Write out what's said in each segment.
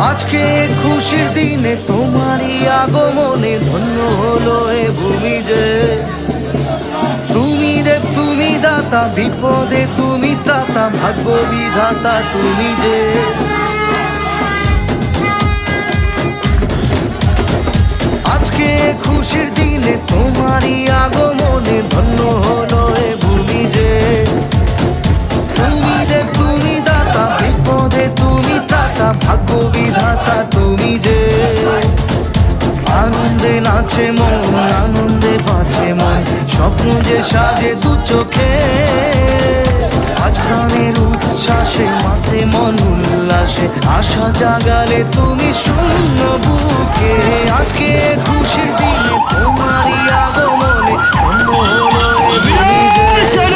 আজকে খুশির দিনে তোমারই আগমনে ধন্য হলো এ ভূমি যে। তুমি দেব তুমি দাতা, বিপদে তুমি ত্রাতা, ভাগ্য বিধাতা তুমি যে। আজকে খুশির দিনে তোমারই আগমনে ধন্য হলো এ ভূমি যে। তুমি দেব তুমি দাতা, বিপদে তুমি ত্রাতা, ভাগ্য বিধাতা তুমি যে। আনন্দে নাচে মন, আনন্দে বাঁচে মন, স্বপ্ন যে সাজে দু চোখে। আজ প্রাণের উচ্ছ্বাসে মাতে মন উল্লাসে, আশা জাগালে তুমি শূন্য বুকে। আজকে খুশির দিনে তোমারই আগমনে ধন্য হলো এ ভূমি যে।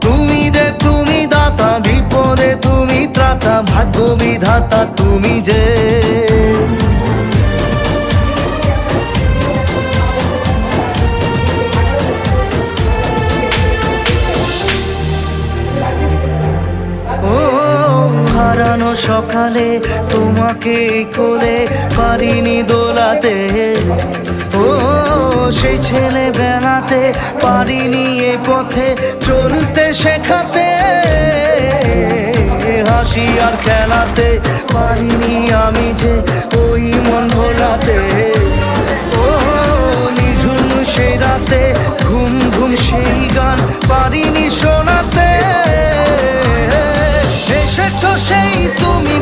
তুমি দেব তুমি দাতা, বিপদে তুমি ত্রাতা, ভাগ্য বিধাতা তুমি যে। হারানো সকালে তোমাকে কোলে পারিনি দোলাতে, ও সেই ছেলে বেলাতে পারিনি এ পথে চলতে শেখাতে। হাসি আর খেলাতে পারিনি আমি যে ওই মন ভোলাতে। ও নিঝুম সেই রাতে ঘুম ঘুম সেই গান পারিনি শোনাতে। এসেছো সেই তুমি